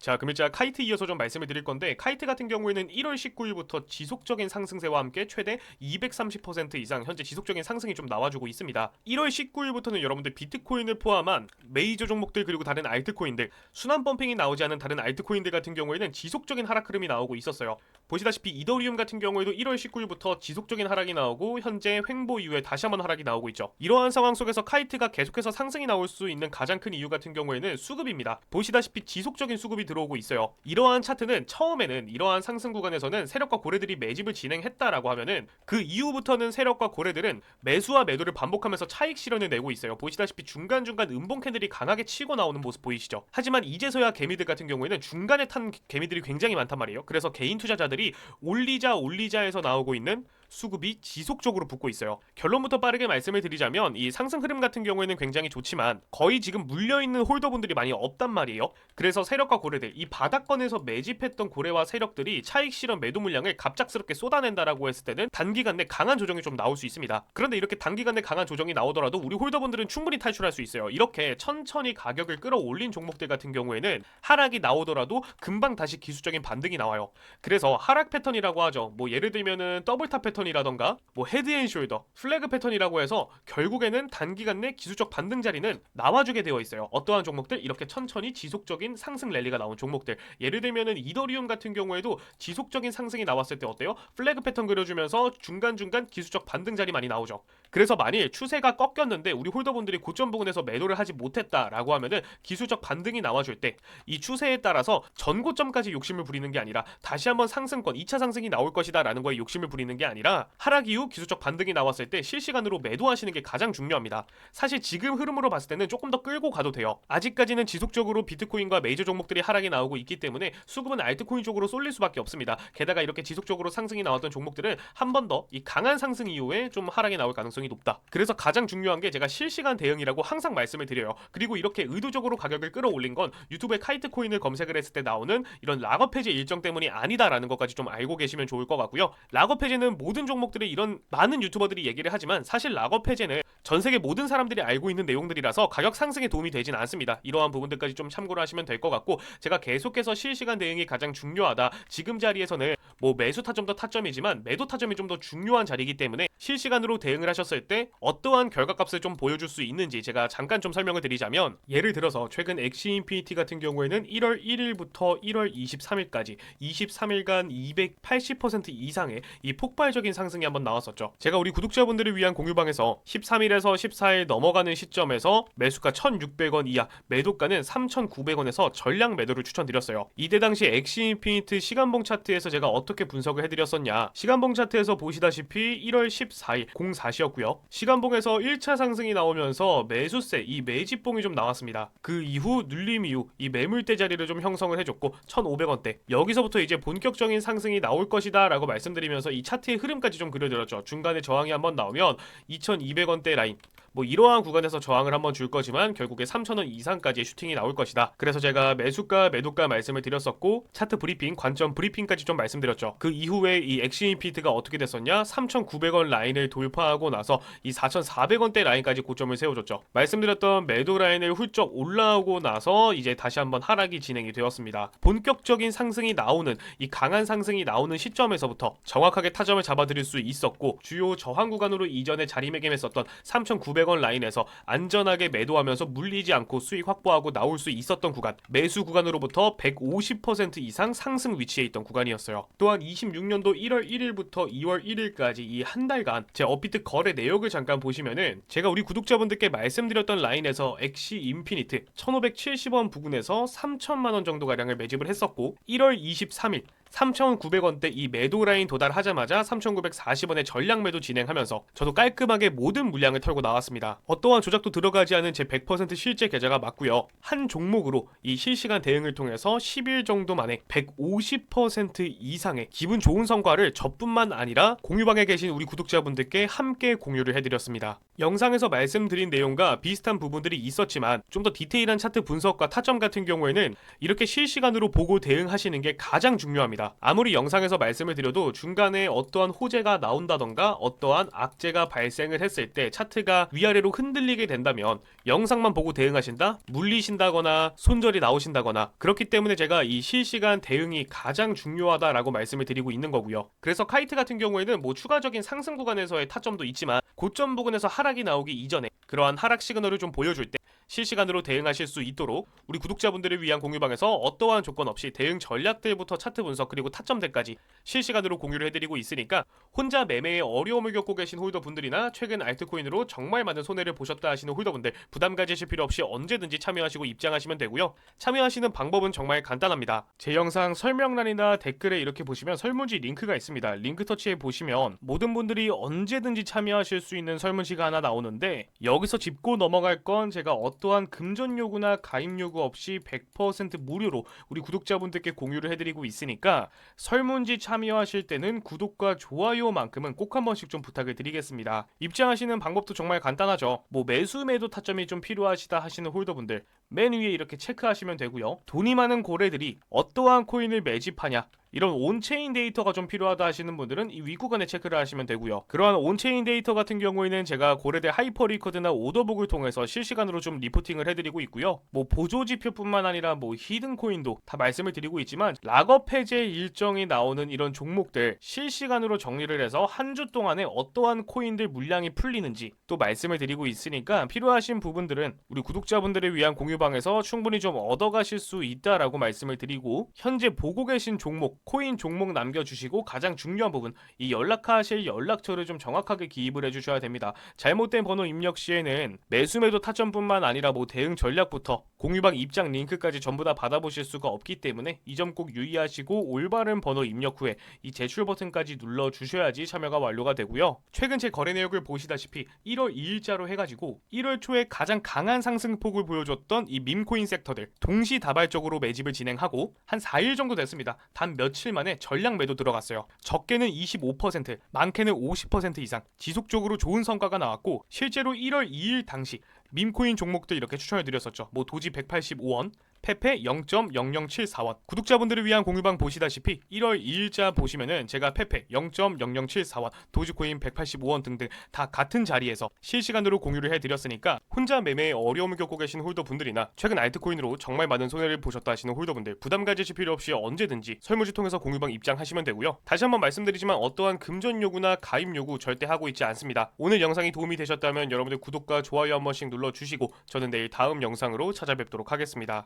자, 그럼 일단 카이트 이어서 좀 말씀을 드릴 건데, 카이트 같은 경우에는 1월 19일부터 지속적인 상승세와 함께 최대 230% 이상 현재 지속적인 상승이 좀 나와주고 있습니다. 1월 19일부터는 여러분들 비트코인을 포함한 메이저 종목들 그리고 다른 알트코인들, 순환 펌핑이 나오지 않은 다른 알트코인들 같은 경우에는 지속적인 하락 흐름이 나오고 있었어요. 보시다시피 이더리움 같은 경우에도 1월 19일부터 지속적인 하락이 나오고 현재 횡보 이후에 다시 한번 하락이 나오고 있죠. 이러한 상황 속에서 카이트가 계속해서 상승이 나올 수 있는 가장 큰 이유 같은 경우에는 수급입니다. 보시다시피 지속적인 수급이 들어오고 있어요. 이러한 차트는 처음에는 이러한 상승 구간에서는 세력과 고래들이 매집을 진행했다라고 하면은 그 이후부터는 세력과 고래들은 매수와 매도를 반복하면서 차익 실현을 내고 있어요. 보시다시피 중간중간 음봉 캔들이 강하게 치고 나오는 모습 보이시죠? 하지만 이제서야 개미들 같은 경우에는 중간에 탄 개미들이 굉장히 많단 말이에요. 그래서 개인 투자자들이 올리자에서 나오고 있는 수급이 지속적으로 붙고 있어요. 결론부터 빠르게 말씀을 드리자면 이 상승 흐름 같은 경우에는 굉장히 좋지만 거의 지금 물려있는 홀더분들이 많이 없단 말이에요. 그래서 세력과 고래들, 이 바닥권에서 매집했던 고래와 세력들이 차익 실현 매도 물량을 갑작스럽게 쏟아낸다라고 했을 때는 단기간 내 강한 조정이 좀 나올 수 있습니다. 그런데 이렇게 단기간 내 강한 조정이 나오더라도 우리 홀더분들은 충분히 탈출할 수 있어요. 이렇게 천천히 가격을 끌어올린 종목들 같은 경우에는 하락이 나오더라도 금방 다시 기술적인 반등이 나와요. 그래서 하락 패턴이라고 하죠. 뭐 예를 들면은 더블탑 패턴이라던가 뭐 헤드앤숄더, 플래그 패턴이라고 해서 결국에는 단기간 내 기술적 반등 자리는 나와주게 되어 있어요. 어떠한 종목들? 이렇게 천천히 지속적인 상승 랠리가 나온 종목들. 예를 들면은 이더리움 같은 경우에도 지속적인 상승이 나왔을 때 어때요? 플래그 패턴 그려주면서 중간중간 기술적 반등 자리 많이 나오죠. 그래서 만일 추세가 꺾였는데 우리 홀더분들이 고점 부근에서 매도를 하지 못했다라고 하면은 기술적 반등이 나와줄 때 이 추세에 따라서 전고점까지 욕심을 부리는 게 아니라 다시 한번 상승권 2차 상승이 나올 것이다 라는 거에 욕심을 부리는 게 아니라 하락 이후 기술적 반등이 나왔을 때 실시간으로 매도하시는 게 가장 중요합니다. 사실 지금 흐름으로 봤을 때는 조금 더 끌고 가도 돼요. 아직까지는 지속적으로 비트코인과 메이저 종목들이 하락이 나오고 있기 때문에 수급은 알트코인 쪽으로 쏠릴 수밖에 없습니다. 게다가 이렇게 지속적으로 상승이 나왔던 종목들은 한 번 더 이 강한 상승 이후에 좀 하락이 나올 가능성이 높다. 그래서 가장 중요한 게 제가 실시간 대응이라고 항상 말씀을 드려요. 그리고 이렇게 의도적으로 가격을 끌어올린 건 유튜브에 카이트 코인을 검색을 했을 때 나오는 이런 락업 해제 일정 때문이 아니다라는 것까지 좀 알고 계시면 좋을 것 같고요. 락업 해제는 모든 종목들의 이런 많은 유튜버들이 얘기를 하지만 사실 락업 해제는 전 세계 모든 사람들이 알고 있는 내용들이라서 가격 상승에 도움이 되진 않습니다. 이러한 부분들까지 좀 참고를 하시면 될 것 같고, 제가 계속해서 실시간 대응이 가장 중요하다. 지금 자리에서는 뭐 매수 타점도 타점이지만 매도 타점이 좀 더 중요한 자리이기 때문에 실시간으로 대응을 하셨을 때 어떠한 결과값을 좀 보여줄 수 있는지 제가 잠깐 좀 설명을 드리자면, 예를 들어서 최근 엑시 인피니티 같은 경우에는 1월 1일부터 1월 23일까지 23일간 280% 이상의 이 폭발적인 상승이 한번 나왔었죠. 제가 우리 구독자분들을 위한 공유방에서 13일에서 14일 넘어가는 시점에서 매수가 1,600원 이하, 매도가는 3,900원에서 전량 매도를 추천드렸어요. 이때 당시 엑시 인피니트 시간봉 차트에서 제가 어떻게 분석을 해드렸었냐, 시간봉 차트에서 보시다시피 1월 14일 04시였고요. 시간봉에서 1차 상승이 나오면서 매수세, 이 매집봉이 좀 나왔습니다. 그 이후 눌림 이후 이 매물대 자리를 좀 형성을 해줬고 1,500원대, 여기서부터 이제 본격적인 상승이 나올 것이다 라고 말씀드리면서 이 차트의 흐름까지 좀 그려드렸죠. 중간에 저항이 한번 나오면 2,200원대 라인, 뭐 이러한 구간에서 저항을 한번 줄 거지만 결국에 3,000원 이상까지의 슈팅이 나올 것이다. 그래서 제가 매수가 매도가 말씀을 드렸었고 차트 브리핑, 관점 브리핑까지 좀 말씀드렸죠. 그 이후에 이 엑시인피트가 어떻게 됐었냐, 3,900원 라인을 돌파하고 나서 이 4,400원대 라인까지 고점을 세워줬죠. 말씀드렸던 매도 라인을 훌쩍 올라오고 나서 이제 다시 한번 하락이 진행이 되었습니다. 본격적인 상승이 나오는, 이 강한 상승이 나오는 시점에서부터 정확하게 타점을 잡아드릴 수 있었고, 주요 저항 구간으로 이전에 자리매김했었던 3,900원 라인에서 안전하게 매도하면서 물리지 않고 수익 확보하고 나올 수 있었던 구간, 매수 구간으로부터 150% 이상 상승 위치에 있던 구간이었어요. 또한 26년도 1월 1일부터 2월 1일까지 이 한 달간 제 업비트 거래 내역을 잠깐 보시면은 제가 우리 구독자분들께 말씀드렸던 라인에서 엑시 인피니트 1,570원 부근에서 3,000만원 정도 가량을 매집을 했었고, 1월 23일 3,900원대 이 매도 라인 도달하자마자 3,940원에 전량 매도 진행하면서 저도 깔끔하게 모든 물량을 털고 나왔습니다. 어떠한 조작도 들어가지 않은 제 100% 실제 계좌가 맞고요. 한 종목으로 이 실시간 대응을 통해서 10일 정도 만에 150% 이상의 기분 좋은 성과를 저뿐만 아니라 공유방에 계신 우리 구독자분들께 함께 공유를 해드렸습니다. 영상에서 말씀드린 내용과 비슷한 부분들이 있었지만 좀 더 디테일한 차트 분석과 타점 같은 경우에는 이렇게 실시간으로 보고 대응하시는 게 가장 중요합니다. 아무리 영상에서 말씀을 드려도 중간에 어떠한 호재가 나온다던가 어떠한 악재가 발생을 했을 때 차트가 위아래로 흔들리게 된다면 영상만 보고 대응하신다? 물리신다거나 손절이 나오신다거나, 그렇기 때문에 제가 이 실시간 대응이 가장 중요하다라고 말씀을 드리고 있는 거고요. 그래서 카이트 같은 경우에는 뭐 추가적인 상승 구간에서의 타점도 있지만 고점 부근에서 하락이 나오기 이전에 그러한 하락 시그널을 좀 보여줄 때 실시간으로 대응하실 수 있도록 우리 구독자분들을 위한 공유방에서 어떠한 조건 없이 대응 전략들부터 차트 분석 그리고 타점들까지 실시간으로 공유를 해드리고 있으니까 혼자 매매에 어려움을 겪고 계신 홀더분들이나 최근 알트코인으로 정말 많은 손해를 보셨다 하시는 홀더분들 부담 가지실 필요 없이 언제든지 참여하시고 입장하시면 되고요. 참여하시는 방법은 정말 간단합니다. 제 영상 설명란이나 댓글에 이렇게 보시면 설문지 링크가 있습니다. 링크 터치해 보시면 모든 분들이 언제든지 참여하실 수 있는 설문지가 하나 나오는데, 여기서 짚고 넘어갈 건 제가 어떠한 금전 요구나 가입 요구 없이 100% 무료로 우리 구독자분들께 공유를 해드리고 있으니까 설문지 참여하실 때는 구독과 좋아요만큼은 꼭 한 번씩 좀 부탁을 드리겠습니다. 입장하시는 방법도 정말 간단하죠. 뭐 매수 매도 타점이 좀 필요하시다 하시는 홀더분들 맨 위에 이렇게 체크하시면 되고요. 돈이 많은 고래들이 어떠한 코인을 매집하냐, 이런 온체인 데이터가 좀 필요하다 하시는 분들은 이 윗구간에 체크를 하시면 되고요. 그러한 온체인 데이터 같은 경우에는 제가 고래대 하이퍼리커드나 오더북을 통해서 실시간으로 좀 리포팅을 해드리고 있고요. 뭐 보조지표뿐만 아니라 뭐 히든코인도 다 말씀을 드리고 있지만 락업 해제 일정이 나오는 이런 종목들 실시간으로 정리를 해서 한 주 동안에 어떠한 코인들 물량이 풀리는지 또 말씀을 드리고 있으니까 필요하신 부분들은 우리 구독자분들을 위한 공유방에서 충분히 좀 얻어가실 수 있다라고 말씀을 드리고, 현재 보고 계신 종목 코인 종목 남겨주시고 가장 중요한 부분 이 연락하실 연락처를 좀 정확하게 기입을 해주셔야 됩니다. 잘못된 번호 입력 시에는 매수매도 타점뿐만 아니라 뭐 대응 전략부터 공유방 입장 링크까지 전부 다 받아보실 수가 없기 때문에 이 점 꼭 유의하시고 올바른 번호 입력 후에 이 제출 버튼까지 눌러주셔야지 참여가 완료가 되고요. 최근 제 거래 내역을 보시다시피 1월 2일자로 해가지고 1월 초에 가장 강한 상승폭을 보여줬던 이 밈코인 섹터들 동시다발적으로 매집을 진행하고 한 4일 정도 됐습니다. 단 며칠 만에 전량 매도 들어갔어요. 적게는 25%, 많게는 50% 이상 지속적으로 좋은 성과가 나왔고, 실제로 1월 2일 당시 밈코인 종목들 이렇게 추천해드렸었죠. 뭐 도지 185원, 페페 0.0074원. 구독자분들을 위한 공유방 보시다시피 1월 2일자 보시면은 제가 페페 0.0074원, 도지코인 185원 등등 다 같은 자리에서 실시간으로 공유를 해드렸으니까 혼자 매매에 어려움을 겪고 계신 홀더분들이나 최근 알트코인으로 정말 많은 손해를 보셨다 하시는 홀더분들 부담 가지실 필요 없이 언제든지 설문지 통해서 공유방 입장하시면 되고요. 다시 한번 말씀드리지만 어떠한 금전 요구나 가입 요구 절대 하고 있지 않습니다. 오늘 영상이 도움이 되셨다면 여러분들 구독과 좋아요 한 번씩 눌러주시고 저는 내일 다음 영상으로 찾아뵙도록 하겠습니다.